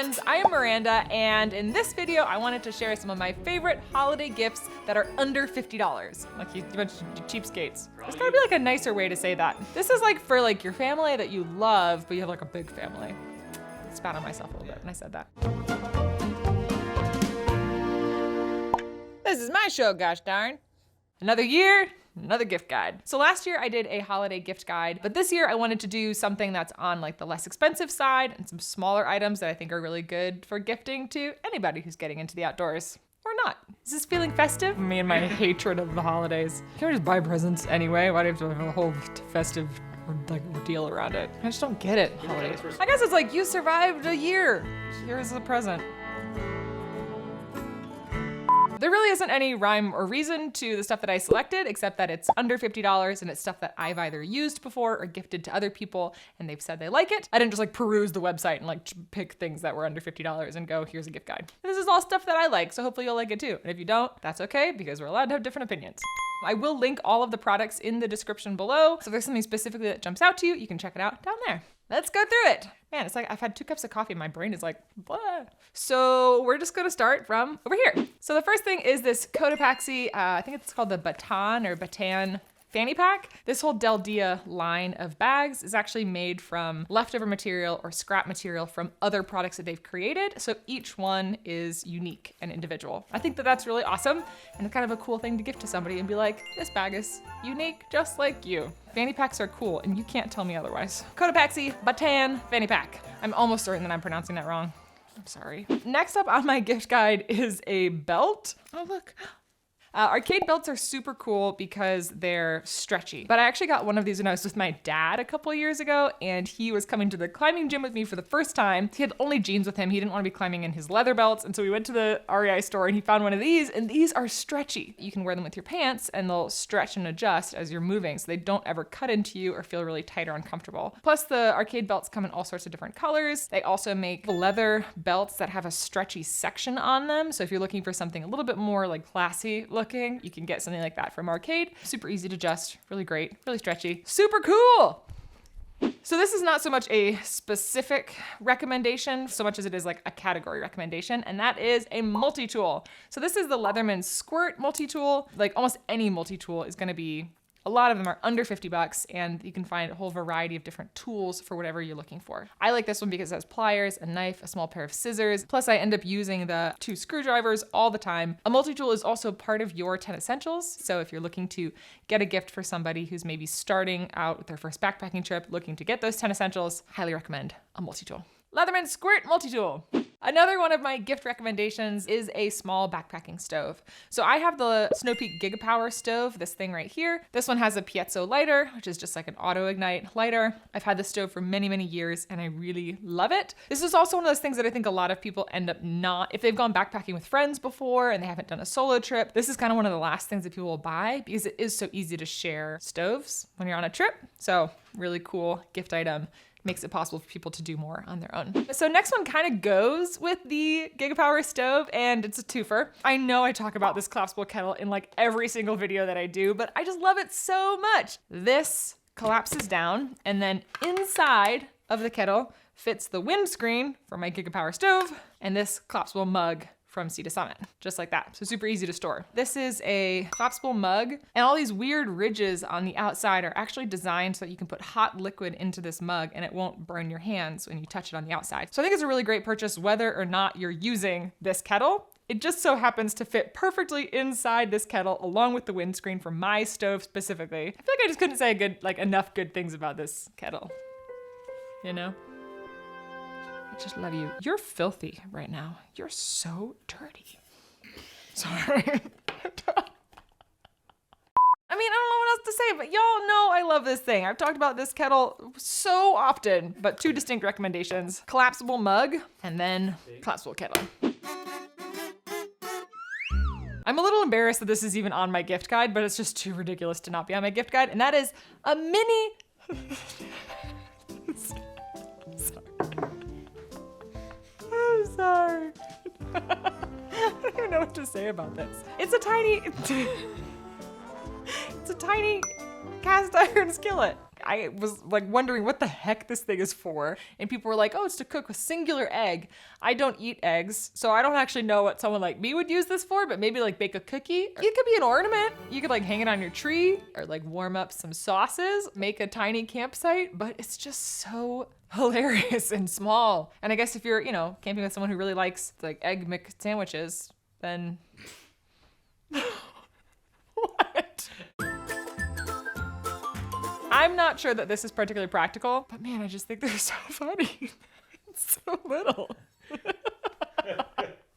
friends, I am Miranda, and in this video, I wanted to share some of my favorite holiday gifts that are under $50. Like you mentioned cheapskates. There's gotta be like a nicer way to say that. This is like for like your family that you love, but you have like a big family. I spat on myself a little bit when I said that. This is my show, gosh darn. Another year, another gift guide. So last year I did a holiday gift guide, but this year I wanted to do something that's on like the less expensive side and some smaller items that I think are really good for gifting to anybody who's getting into the outdoors. Or not. Is this feeling festive? Me and my hatred of the holidays. Can't we just buy presents anyway? Why do you have to have a whole festive like ordeal around it? I just don't get it, holidays. I guess it's like you survived a year. Here's a present. There really isn't any rhyme or reason to the stuff that I selected, except that it's under $50 and it's stuff that I've either used before or gifted to other people and they've said they like it. I didn't just like peruse the website and like pick things that were under $50 and go, here's a gift guide. This is all stuff that I like, so hopefully you'll like it too. And if you don't, that's okay because we're allowed to have different opinions. I will link all of the products in the description below. So if there's something specifically that jumps out to you, you can check it out down there. Let's go through it. Man, it's like I've had 2 cups of coffee. My brain is like, blah. So we're just gonna start from over here. So the first thing is this Cotopaxi, I think it's called the Baton or Batan fanny pack. This whole Del Dia line of bags is actually made from leftover material or scrap material from other products that they've created. So each one is unique and individual. I think that that's really awesome and it's kind of a cool thing to gift to somebody and be like, this bag is unique just like you. Fanny packs are cool and you can't tell me otherwise. Cotopaxi Batan fanny pack. I'm almost certain that I'm pronouncing that wrong. I'm sorry. Next up on my gift guide is a belt. Oh, look. Arcade belts are super cool because they're stretchy. But I actually got one of these when I was with my dad a couple years ago and he was coming to the climbing gym with me for the first time. He had only jeans with him. He didn't want to be climbing in his leather belts. And so we went to the REI store and he found one of these and these are stretchy. You can wear them with your pants and they'll stretch and adjust as you're moving so they don't ever cut into you or feel really tight or uncomfortable. Plus the arcade belts come in all sorts of different colors. They also make leather belts that have a stretchy section on them. So if you're looking for something a little bit more like classy looking, you can get something like that from Arcade. Super easy to adjust, really great, really stretchy, super cool. So this is not so much a specific recommendation, so much as it is like a category recommendation, and that is a multi-tool. So this is the Leatherman Squirt multi-tool. Like almost any multi-tool is gonna be, a lot of them are under 50 bucks and you can find a whole variety of different tools for whatever you're looking for. I like this one because it has pliers, a knife, a small pair of scissors, plus I end up using the 2 screwdrivers all the time. A multi-tool is also part of your 10 essentials. So if you're looking to get a gift for somebody who's maybe starting out with their first backpacking trip, looking to get those 10 essentials, highly recommend a multi-tool. Leatherman Squirt multi-tool. Another one of my gift recommendations is a small backpacking stove. So I have the Snow Peak Gigapower stove, this thing right here. This one has a piezo lighter, which is just like an auto ignite lighter. I've had this stove for many, many years and I really love it. This is also one of those things that I think a lot of people end up not, if they've gone backpacking with friends before and they haven't done a solo trip, this is kind of one of the last things that people will buy because it is so easy to share stoves when you're on a trip. So really cool gift item. Makes it possible for people to do more on their own. So next one kind of goes with the Gigapower stove and it's a twofer. I know I talk about this collapsible kettle in like every single video that I do, but I just love it so much. This collapses down and then inside of the kettle fits the windscreen for my Gigapower stove and this collapsible mug from Sea to Summit, just like that. So super easy to store. This is a collapsible mug and all these weird ridges on the outside are actually designed so that you can put hot liquid into this mug and it won't burn your hands when you touch it on the outside. So I think it's a really great purchase whether or not you're using this kettle. It just so happens to fit perfectly inside this kettle along with the windscreen for my stove specifically. I feel like I just couldn't say enough good things about this kettle, you know? I just love you. You're filthy right now. You're so dirty. Sorry. I mean, I don't know what else to say, but y'all know I love this thing. I've talked about this kettle so often, but 2 distinct recommendations. Collapsible mug and then collapsible kettle. I'm a little embarrassed that this is even on my gift guide, but it's just too ridiculous to not be on my gift guide, and that is a mini... Sorry. I don't even know what to say about this. It's a tiny cast iron skillet. I was like wondering what the heck this thing is for. And people were like, oh, it's to cook a singular egg. I don't eat eggs, so I don't actually know what someone like me would use this for, but maybe like bake a cookie. It could be an ornament. You could like hang it on your tree or like warm up some sauces, make a tiny campsite, but it's just so hilarious and small. And I guess if you're, camping with someone who really likes like egg McSandwiches, then what? I'm not sure that this is particularly practical, but man, I just think they're so funny. It's so little.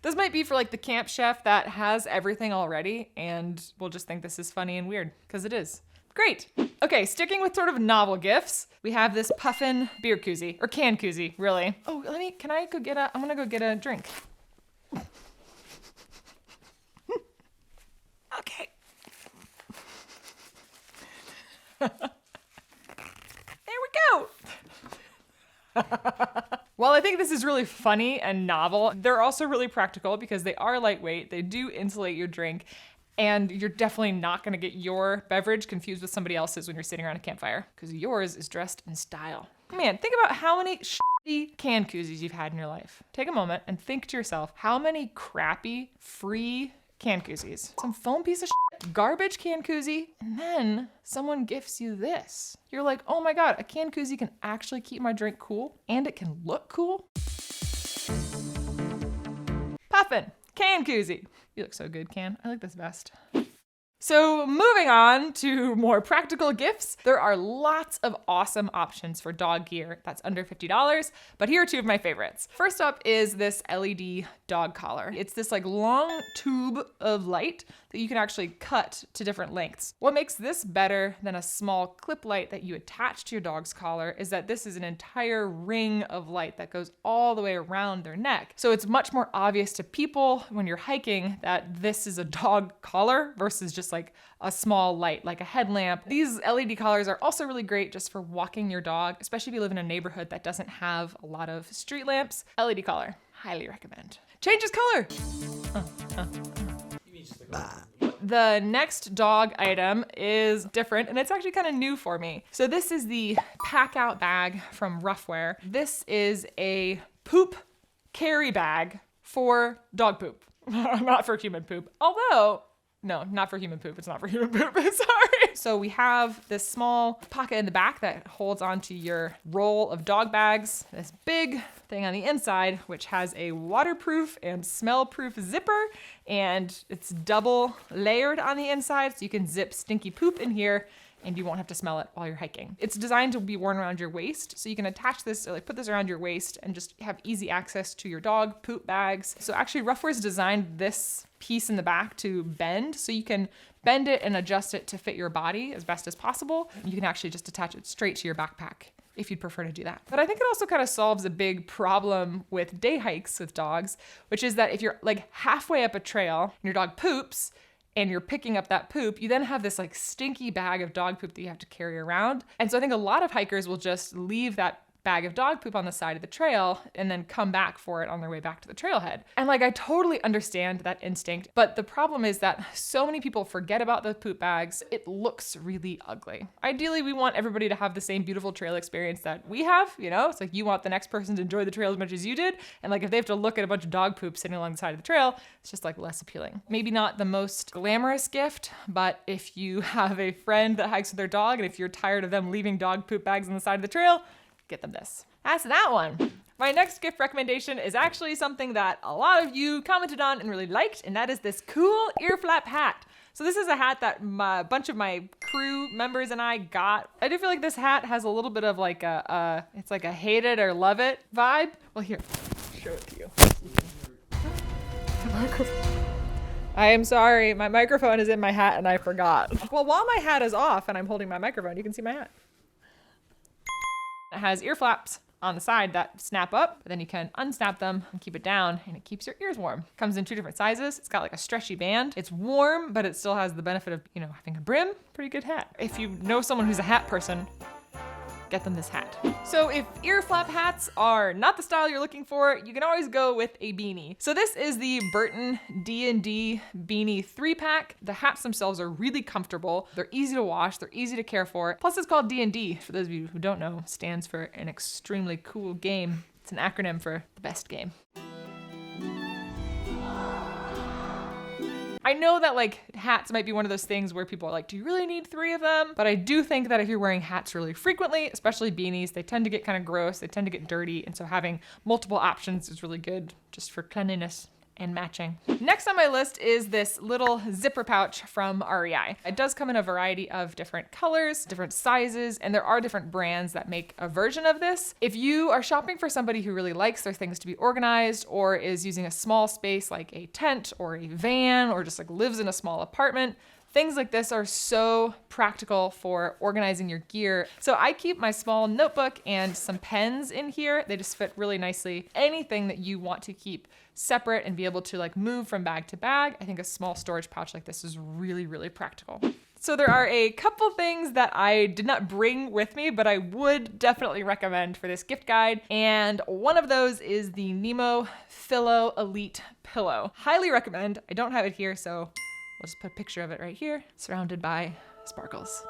This might be for like the camp chef that has everything already and will just think this is funny and weird, because it is. Great. Okay, sticking with sort of novel gifts, we have this puffin beer koozie, or can koozie, really. Oh, I'm gonna go get a drink. Okay. There we go. While I think this is really funny and novel, they're also really practical because they are lightweight, they do insulate your drink, and you're definitely not gonna get your beverage confused with somebody else's when you're sitting around a campfire, because yours is dressed in style. Man, think about how many shitty can koozies you've had in your life. Take a moment and think to yourself, how many crappy, free can koozies? Some foam piece of shit, garbage can koozie, and then someone gifts you this. You're like, oh my God, a can koozie can actually keep my drink cool, and it can look cool. Puffin, can koozie. You look so good, Can. I like this vest. So moving on to more practical gifts, there are lots of awesome options for dog gear that's under $50, but here are two of my favorites. First up is this LED dog collar. It's this like long tube of light that you can actually cut to different lengths. What makes this better than a small clip light that you attach to your dog's collar is that this is an entire ring of light that goes all the way around their neck. So it's much more obvious to people when you're hiking that this is a dog collar versus just like a small light, like a headlamp. These LED collars are also really great just for walking your dog, especially if you live in a neighborhood that doesn't have a lot of street lamps. LED collar, highly recommend. Changes color. The next dog item is different, and it's actually kind of new for me. So this is the pack out bag from Roughwear. This is a poop carry bag for dog poop, not for human poop. Although, no, not for human poop. It's not for human poop. Sorry. So we have this small pocket in the back that holds onto your roll of dog bags. This big thing on the inside, which has a waterproof and smell-proof zipper, and it's double layered on the inside, so you can zip stinky poop in here and you won't have to smell it while you're hiking. It's designed to be worn around your waist, so you can attach this or like put this around your waist and just have easy access to your dog poop bags. So actually Roughwear's designed this piece in the back to bend, so you can bend it and adjust it to fit your body as best as possible. You can actually just attach it straight to your backpack if you'd prefer to do that. But I think it also kind of solves a big problem with day hikes with dogs, which is that if you're like halfway up a trail and your dog poops, and you're picking up that poop, you then have this like stinky bag of dog poop that you have to carry around. And so I think a lot of hikers will just leave that bag of dog poop on the side of the trail and then come back for it on their way back to the trailhead. And like, I totally understand that instinct, but the problem is that so many people forget about the poop bags. It looks really ugly. Ideally, we want everybody to have the same beautiful trail experience that we have, It's like you want the next person to enjoy the trail as much as you did. And like, if they have to look at a bunch of dog poop sitting along the side of the trail, it's just like less appealing. Maybe not the most glamorous gift, but if you have a friend that hikes with their dog and if you're tired of them leaving dog poop bags on the side of the trail, get them this. That's that one. My next gift recommendation is actually something that a lot of you commented on and really liked, and that is this cool ear flap hat. So this is a hat that a bunch of my crew members and I got. I do feel like this hat has a little bit of like it's like a hate it or love it vibe. Well, here, I'll show it to you. I am sorry, my microphone is in my hat and I forgot. Well, while my hat is off and I'm holding my microphone, you can see my hat. It has ear flaps on the side that snap up, but then you can unsnap them and keep it down and it keeps your ears warm. Comes in 2 different sizes. It's got like a stretchy band. It's warm, but it still has the benefit of, having a brim. Pretty good hat. If you know someone who's a hat person, get them this hat. So if ear flap hats are not the style you're looking for, you can always go with a beanie. So this is the Burton D&D Beanie 3-pack. The hats themselves are really comfortable. They're easy to wash, they're easy to care for. Plus it's called D&D, for those of you who don't know, stands for an extremely cool game. It's an acronym for the best game. I know that like hats might be one of those things where people are like, do you really need 3 of them? But I do think that if you're wearing hats really frequently, especially beanies, they tend to get kind of gross, they tend to get dirty. And so having multiple options is really good just for cleanliness and matching. Next on my list is this little zipper pouch from REI. It does come in a variety of different colors, different sizes, and there are different brands that make a version of this. If you are shopping for somebody who really likes their things to be organized or is using a small space like a tent or a van or just like lives in a small apartment, things like this are so practical for organizing your gear. So I keep my small notebook and some pens in here. They just fit really nicely. Anything that you want to keep separate and be able to like move from bag to bag, I think a small storage pouch like this is really, really practical. So there are a couple things that I did not bring with me, but I would definitely recommend for this gift guide. And one of those is the Nemo Philo Elite Pillow. Highly recommend. I don't have it here, so we'll just put a picture of it right here, surrounded by sparkles.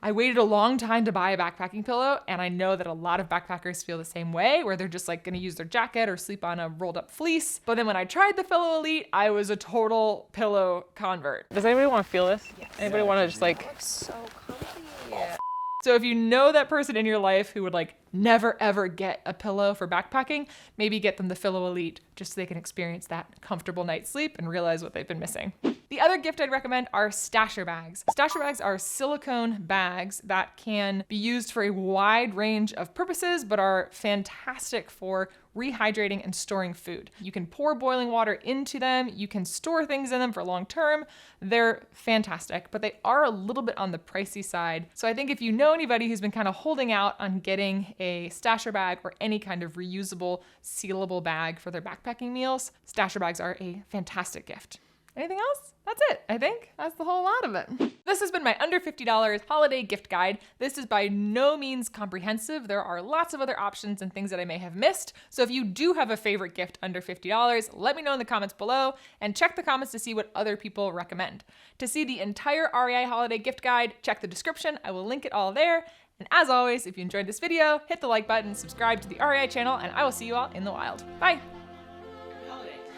I waited a long time to buy a backpacking pillow, and I know that a lot of backpackers feel the same way, where they're just like gonna use their jacket or sleep on a rolled up fleece. But then when I tried the Philo Elite, I was a total pillow convert. Does anybody want to feel this? Yes. Anybody want to just like... It looks so comfy. Yeah. So if you know that person in your life who would like never ever get a pillow for backpacking, maybe get them the Philo Elite just so they can experience that comfortable night's sleep and realize what they've been missing. The other gift I'd recommend are stasher bags. Stasher bags are silicone bags that can be used for a wide range of purposes, but are fantastic for rehydrating and storing food. You can pour boiling water into them. You can store things in them for long term. They're fantastic, but they are a little bit on the pricey side. So I think if you know anybody who's been kind of holding out on getting a stasher bag or any kind of reusable, sealable bag for their backpacking meals, stasher bags are a fantastic gift. Anything else? That's it, I think. That's the whole lot of it. This has been my under $50 holiday gift guide. This is by no means comprehensive. There are lots of other options and things that I may have missed. So if you do have a favorite gift under $50, let me know in the comments below and check the comments to see what other people recommend. To see the entire REI holiday gift guide, check the description. I will link it all there. And as always, if you enjoyed this video, hit the like button, subscribe to the REI channel, and I will see you all in the wild. Bye.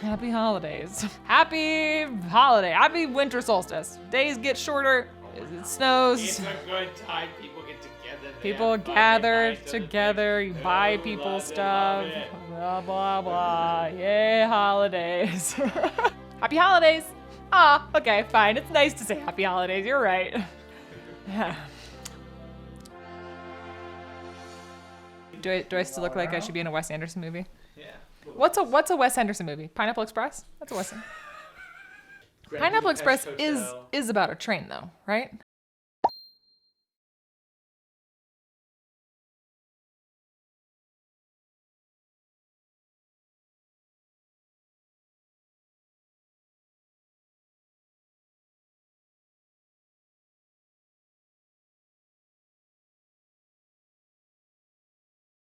Happy holidays. Happy holiday. Happy winter solstice. Days get shorter. It snows. It's a good time. People get together. People gather together. You buy people stuff. Blah, blah, blah. Yay, holidays. Happy holidays. Ah, okay, fine. It's nice to say happy holidays. You're right. Do I still look like I should be in a Wes Anderson movie? Yeah. What's a Wes Anderson movie? Pineapple Express? That's a Wes Anderson. Pineapple Express is about a train though, right?